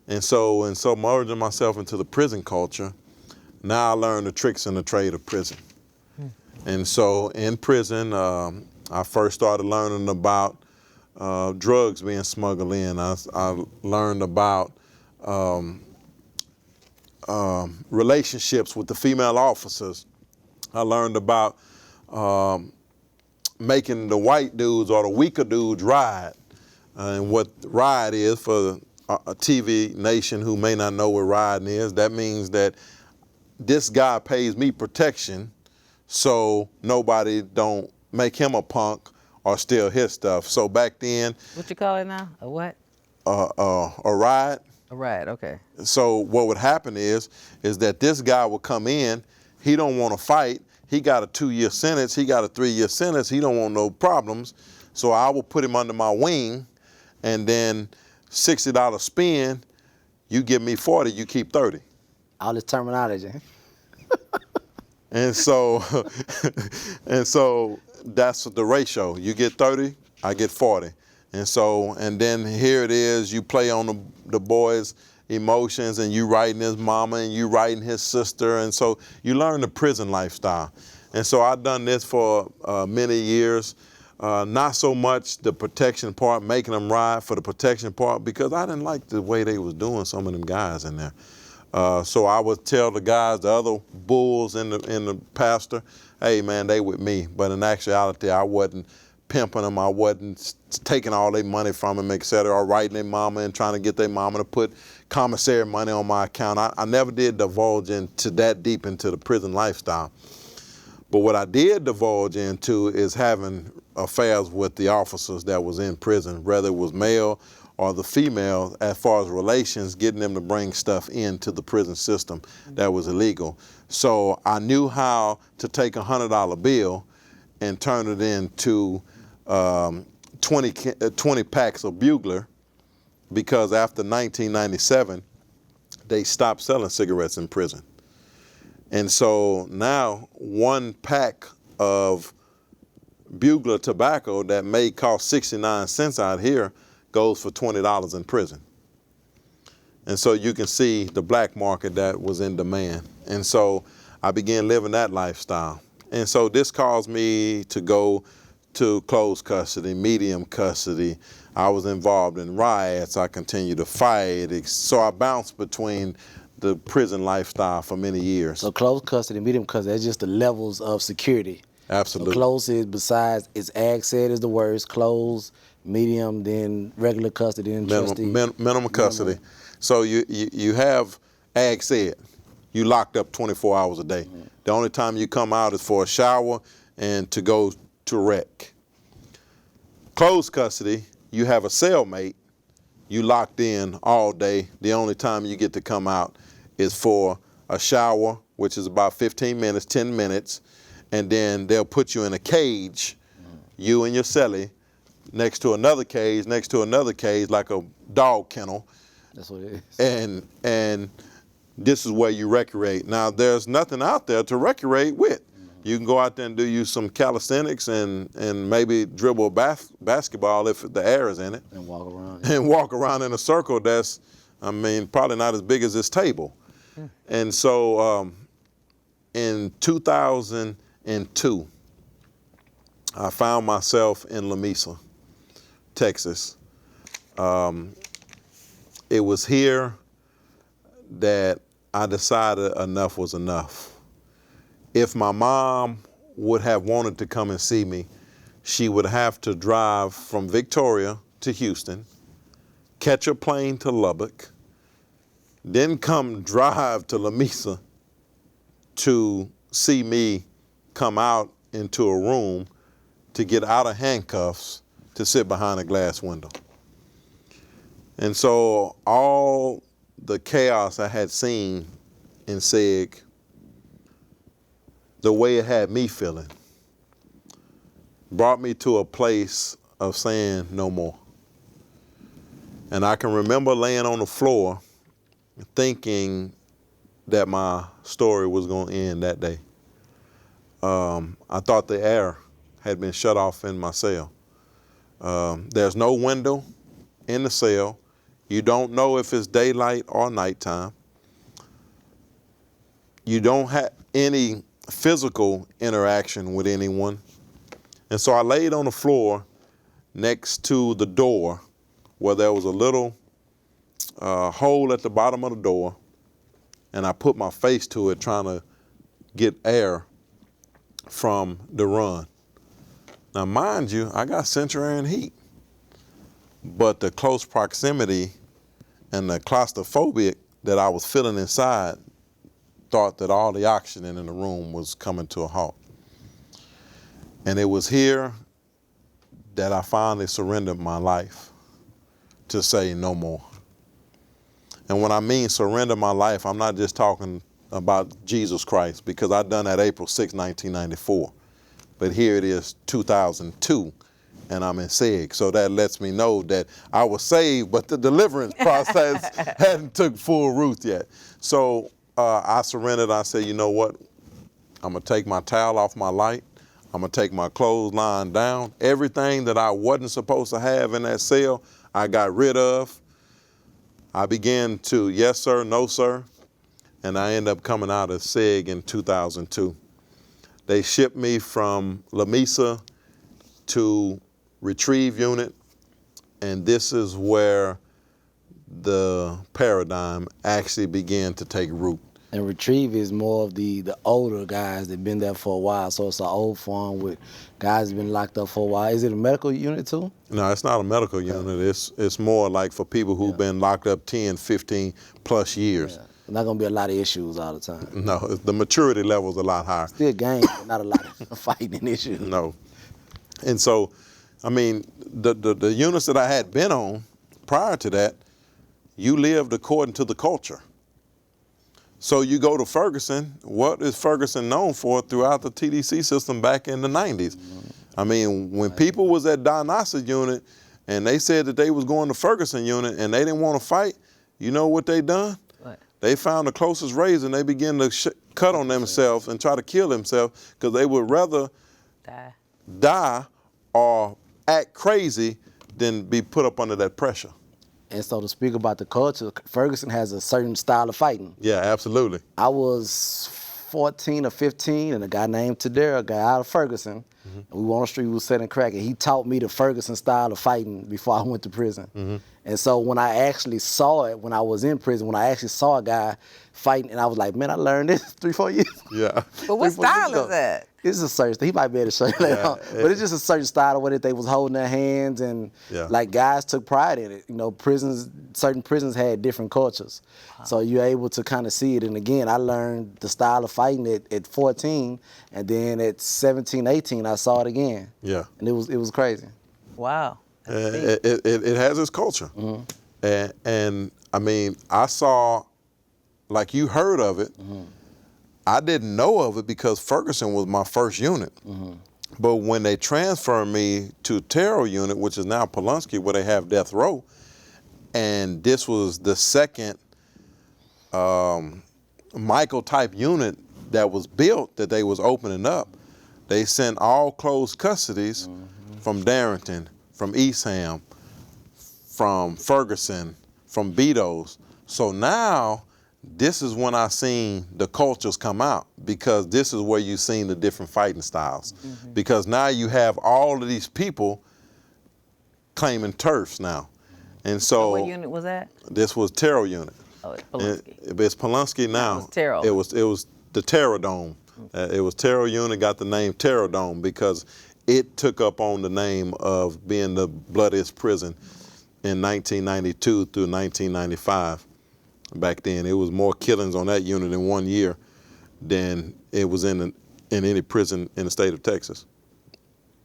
Speaker 2: And so in submerging myself into the prison culture, now I learn the tricks and the trade of prison. And so in prison, I first started learning about drugs being smuggled in. I learned about relationships with the female officers. I learned about making the white dudes or the weaker dudes ride. And what ride is for a TV nation who may not know what riding is, that means that this guy pays me protection so nobody don't make him a punk or steal his stuff. So back then,
Speaker 1: What you call it now? A what?
Speaker 2: a ride.
Speaker 1: A ride, okay.
Speaker 2: So what would happen is that this guy would come in, he don't want to fight, he got a 2-year sentence, he got a 3-year sentence, he don't want no problems, so I will put him under my wing, and then $60 spend, you give me 40, you keep 30.
Speaker 3: All this terminology.
Speaker 2: And so, and so that's the ratio. You get 30, I get 40. And so, and then here it is, you play on the boy's emotions, and you writing his mama and you writing his sister. And so you learn the prison lifestyle. And so I've done this for many years. Not so much the protection part, making them ride for the protection part, because I didn't like the way they was doing some of them guys in there. So I would tell the guys, the other bulls in the pastor, hey man, they with me. But in actuality, I wasn't pimping them, I wasn't taking all their money from them, et cetera, or writing their mama and trying to get their mama to put commissary money on my account. I never did divulge into that deep into the prison lifestyle. But what I did divulge into is having affairs with the officers that was in prison, whether it was male or the female, as far as relations, getting them to bring stuff into the prison system that was illegal. So I knew how to take a $100 bill and turn it into 20 packs of Bugler, because after 1997, they stopped selling cigarettes in prison. And so now 1 pack of Bugler tobacco that may cost 69 cents out here goes for $20 in prison. And so you can see the black market that was in demand. And so I began living that lifestyle. And so this caused me to go to closed custody, medium custody. I was involved in riots. I continued to fight. So I bounced between the prison lifestyle for many years.
Speaker 3: So closed custody, medium custody, that's just the levels of security
Speaker 2: Absolutely.
Speaker 3: So close is, besides, it's ag said is the worst, close, medium, then regular custody, then trustee.
Speaker 2: Minimum custody. So you have ag said, you locked up 24 hours a day. The only time you come out is for a shower and to go to rec. Closed custody, you have a cellmate, you locked in all day. The only time you get to come out is for a shower, which is about 15 minutes, 10 minutes, and then they'll put you in a cage, you and your cellie, next to another cage, like a dog kennel.
Speaker 3: That's what it is.
Speaker 2: And this is where you recreate. Now, there's nothing out there to recreate with. You can go out there and do you some calisthenics and maybe dribble a basketball if the air is in it.
Speaker 3: And walk around.
Speaker 2: And walk around in a circle that's, probably not as big as this table. And so in 2002, I found myself in La Mesa, Texas. It was here that I decided enough was enough. If my mom would have wanted to come and see me, she would have to drive from Victoria to Houston, catch a plane to Lubbock, then come drive to La Mesa to see me come out into a room to get out of handcuffs to sit behind a glass window. And so all the chaos I had seen in SEG, the way it had me feeling, brought me to a place of saying no more. And I can remember laying on the floor thinking that my story was going to end that day. I thought the air had been shut off in my cell. There's no window in the cell. You don't know if it's daylight or nighttime. You don't have any physical interaction with anyone. And so I laid on the floor next to the door where there was a little hole at the bottom of the door, and I put my face to it trying to get air from the run. Now, mind you, I got central air and heat, but the close proximity and the claustrophobia that I was feeling inside thought that all the oxygen in the room was coming to a halt. And it was here that I finally surrendered my life to say no more. And when I mean surrender my life, I'm not just talking about Jesus Christ, because I done that April 6, 1994. But here it is 2002, and I'm in SEG. So that lets me know that I was saved, but the deliverance process hadn't took full root yet. So I surrendered. I said, you know what? I'm going to take my towel off my light. I'm going to take my clothesline down. Everything that I wasn't supposed to have in that cell, I got rid of. I began to, yes, sir, no, sir. And I ended up coming out of SEG in 2002. They shipped me from La Mesa to Retrieve Unit, and this is where the paradigm actually began to take root.
Speaker 3: And Retrieve is more of the older guys that been there for a while, so it's an old farm with guys that been locked up for a while. Is it a medical unit too?
Speaker 2: No, it's not a medical unit. It's more like for people who've been locked up 10, 15 plus years.
Speaker 3: Yeah. Not gonna be a lot of issues all the time.
Speaker 2: No, the maturity level is a lot higher.
Speaker 3: Still gangs, but not a lot of fighting and issues.
Speaker 2: No. And so, I mean, the units that I had been on prior to that, you lived according to the culture. So you go to Ferguson, what is Ferguson known for throughout the TDC system back in the 90s? I mean, when people was at Dionysus unit and they said that they was going to Ferguson unit and they didn't want to fight, you know what they done?
Speaker 1: What?
Speaker 2: They found the closest razor and they began to cut on themselves and try to kill themselves because they would rather die or act crazy than be put up under that pressure.
Speaker 3: And so to speak about the culture, Ferguson has a certain style of fighting.
Speaker 2: Yeah, absolutely.
Speaker 3: I was 14 or 15, and a guy named Tadera, a guy out of Ferguson, and we were on the street, we were selling crack, and he taught me the Ferguson style of fighting before I went to prison. And so when I actually saw it, when I was in prison, when I actually saw a guy fighting, and I was like, man, I learned this 3-4 years.
Speaker 2: Yeah.
Speaker 1: But what style is that?
Speaker 3: It's a certain. He might be able to show you later on, but it's just a certain style of way that they was holding their hands, and like guys took pride in it. You know, certain prisons had different cultures, so you're able to kind of see it. And again, I learned the style of fighting at 14, and then at 17, 18, I saw it again.
Speaker 2: Yeah,
Speaker 3: and it was crazy.
Speaker 1: Wow.
Speaker 2: It has its culture, and I mean, I saw, like you heard of it. I didn't know of it because Ferguson was my first unit. But when they transferred me to Terrell unit, which is now Pulaski, where they have death row, and this was the second Michael type unit that was built that they was opening up, they sent all closed custodies from Darrington, from Eastham, from Ferguson, from Betos. So now, this is when I seen the cultures come out, because this is where you seen the different fighting styles. Because now you have all of these people claiming turfs now. And so
Speaker 1: what unit was that?
Speaker 2: This was Terrell unit.
Speaker 1: Oh, it's Pulaski.
Speaker 2: It's Pulaski now.
Speaker 1: It was Terrell.
Speaker 2: It was the Terror Dome. It was Terrell unit, got the name Terror Dome because it took up on the name of being the bloodiest prison in 1992 through 1995. Back then, it was more killings on that unit in 1 year than it was in any prison in the state of Texas.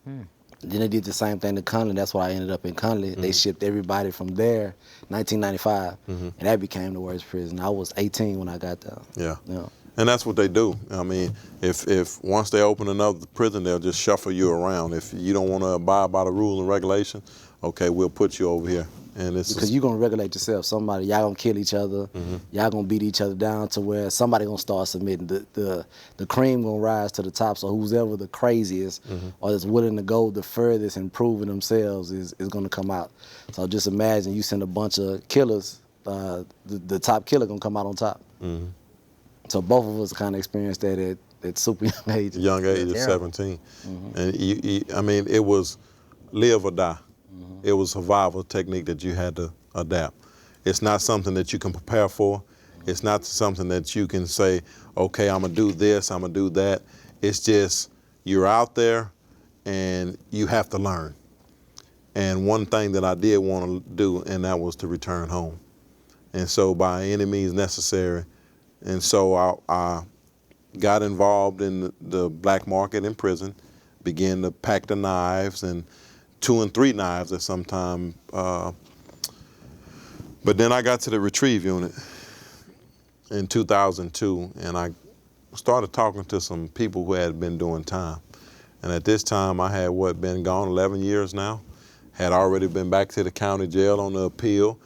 Speaker 3: Then they did the same thing to Conley. That's why I ended up in Conley. They shipped everybody from there, 1995, and that became the worst prison. I was 18 when I got there.
Speaker 2: Yeah. And that's what they do. I mean, if once they open another prison, they'll just shuffle you around. If you don't want to abide by the rules and regulations, okay, we'll put you over here. And it's
Speaker 3: because you're gonna regulate yourself. Y'all gonna kill each other. Y'all gonna beat each other down to where somebody gonna start submitting. The cream gonna rise to the top. So who's ever the craziest or that's willing to go the furthest and proving themselves is gonna come out. So just imagine you send a bunch of killers. The top killer gonna come out on top. So both of us kind of experienced that at super young ages.
Speaker 2: Young age of 17, and I mean, it was live or die. It was a survival technique that you had to adapt. It's not something that you can prepare for. It's not something that you can say, okay, I'm gonna do this, I'm gonna do that. It's just, you're out there and you have to learn. And one thing that I did want to do, and that was to return home. And so by any means necessary. And so I got involved in the black market in prison, began to pack the knives, and 2 and 3 knives at some time. But then I got to the retrieve unit in 2002, and I started talking to some people who had been doing time. And at this time, I had been gone 11 years now, had already been back to the county jail on the appeal.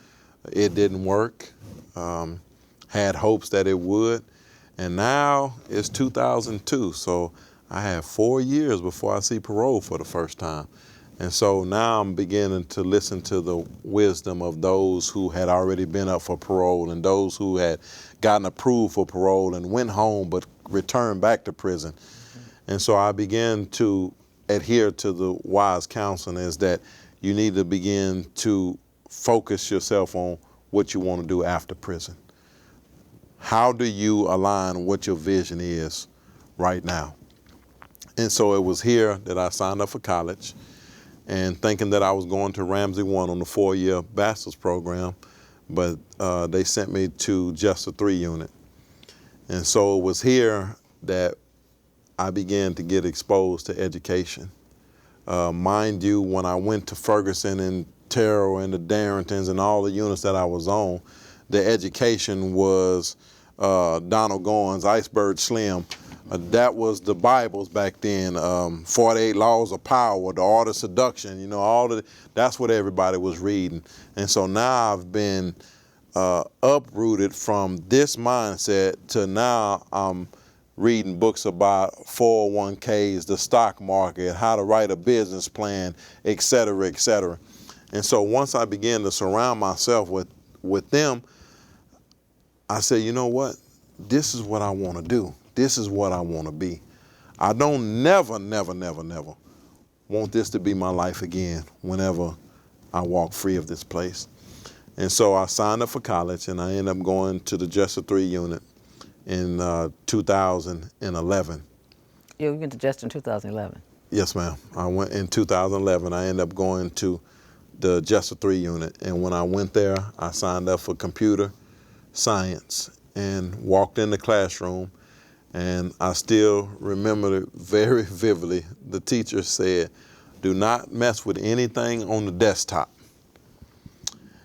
Speaker 2: It didn't work, had hopes that it would. And now it's 2002, so I have 4 years before I see parole for the first time. And so now I'm beginning to listen to the wisdom of those who had already been up for parole and those who had gotten approved for parole and went home but returned back to prison. And so I began to adhere to the wise counsel, is that you need to begin to focus yourself on what you want to do after prison. How do you align what your vision is right now? And so it was here that I signed up for college, and thinking that I was going to Ramsey 1 on the 4-year bachelor's program, but they sent me to just a 3 unit. And so it was here that I began to get exposed to education. Mind you, when I went to Ferguson and Terrell and the Darringtons and all the units that I was on, the education was Donald Goins' Iceberg Slim. That was the Bibles back then, 48 Laws of Power, The Art of Seduction, that's what everybody was reading. And so now I've been uprooted from this mindset to now I'm reading books about 401ks, the stock market, how to write a business plan, et cetera, et cetera. And so once I began to surround myself with them, I said, you know what? This is what I want to do. This is what I want to be. I don't never want this to be my life again whenever I walk free of this place. And so I signed up for college, and I ended up going to the Just 3 unit in 2011.
Speaker 1: You went to Jester in 2011.
Speaker 2: Yes, ma'am. I went in 2011. I ended up going to the Jester 3 unit. And when I went there, I signed up for computer science and walked in the classroom. And I still remember it very vividly. The teacher said, "Do not mess with anything on the desktop."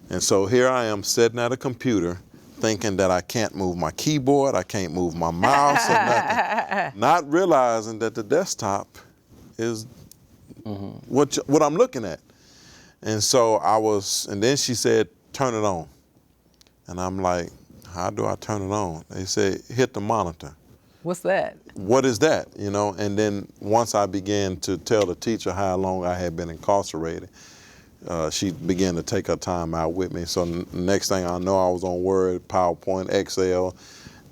Speaker 2: And so here I am sitting at a computer thinking that I can't move my keyboard, I can't move my mouse or nothing. Not realizing that the desktop is what I'm looking at. And so and then she said, "Turn it on." And I'm like, "How do I turn it on?" They said, "Hit the monitor."
Speaker 1: What's that?
Speaker 2: What is that? You know, and then once I began to tell the teacher how long I had been incarcerated, she began to take her time out with me. So next thing I know, I was on Word, PowerPoint, Excel,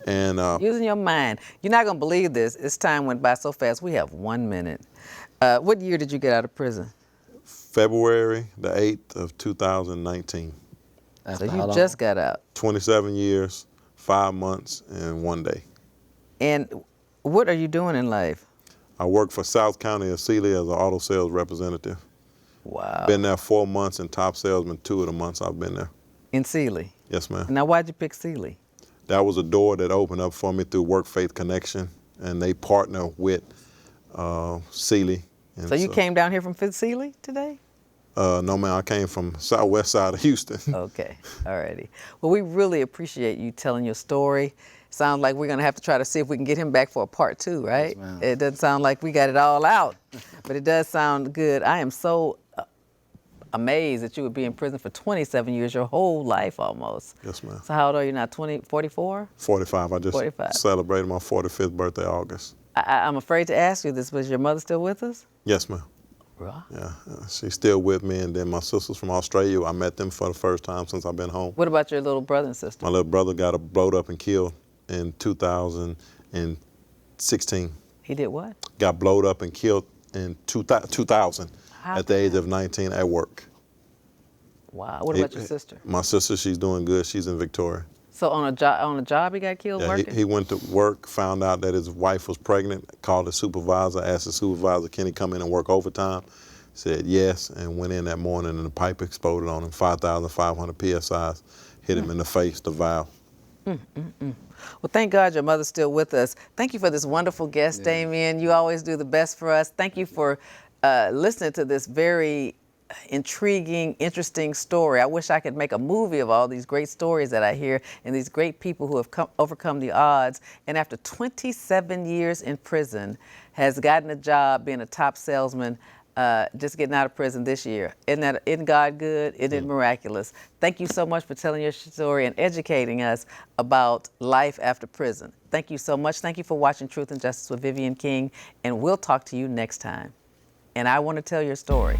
Speaker 2: and
Speaker 1: Using your mind. You're not going to believe this. This time went by so fast. We have 1 minute. What year did you get out of prison?
Speaker 2: February the 8th of 2019.
Speaker 3: After
Speaker 1: So
Speaker 3: how
Speaker 1: you
Speaker 3: long?
Speaker 1: just got out.
Speaker 2: 27 years, 5 months, and 1 day.
Speaker 1: And what are you doing in life?
Speaker 2: I work for South County of Sealy as an auto sales representative.
Speaker 1: Wow.
Speaker 2: Been there 4 months and top salesman 2 of the months I've been there.
Speaker 1: In Sealy.
Speaker 2: Yes, ma'am.
Speaker 1: Now, why'd you pick Sealy?
Speaker 2: That was a door that opened up for me through Work Faith Connection, and they partner with Sealy. And
Speaker 1: So you came down here from Sealy today?
Speaker 2: No, man, I came from southwest side of Houston.
Speaker 1: Okay, all righty. Well, we really appreciate you telling your story. Sounds like we're gonna have to try to see if we can get him back for a part 2, right?
Speaker 3: Yes, ma'am.
Speaker 1: It doesn't sound like we got it all out, but it does sound good. I am so amazed that you would be in prison for 27 years, your whole life almost.
Speaker 2: Yes, ma'am.
Speaker 1: So how old are you now, 44?
Speaker 2: 45. I just
Speaker 1: 45.
Speaker 2: celebrated my 45th birthday August.
Speaker 1: I'm afraid to ask you this, but is your mother still with us?
Speaker 2: Yes, ma'am.
Speaker 1: Right.
Speaker 2: Yeah, she's still with me. And then my sisters from Australia, I met them for the first time since I've been home.
Speaker 1: What about your little brother and sister?
Speaker 2: My little brother got blowed up and killed in 2016.
Speaker 1: He did what?
Speaker 2: Got blowed up and killed in 2000
Speaker 1: How
Speaker 2: at the age of 19 at work.
Speaker 1: Wow. What about your sister?
Speaker 2: My sister, she's doing good. She's in Victoria.
Speaker 1: So on a job he got killed
Speaker 2: Yeah,
Speaker 1: working?
Speaker 2: he went to work, found out that his wife was pregnant, called the supervisor, asked the supervisor, "Can he come in and work overtime?" Said yes, and went in that morning and the pipe exploded on him. 5,500 PSIs hit him in the face, the valve.
Speaker 1: Well, thank God your mother's still with us. Thank you for this wonderful guest, Damion. You always do the best for us. Thank you for listening to this very intriguing, interesting story. I wish I could make a movie of all these great stories that I hear and these great people who have overcome the odds. And after 27 years in prison, has gotten a job being a top salesman, just getting out of prison this year. Isn't God good? Isn't it miraculous? Thank you so much for telling your story and educating us about life after prison. Thank you so much. Thank you for watching Truth and Justice with Vivian King, and we'll talk to you next time. And I want to tell your story.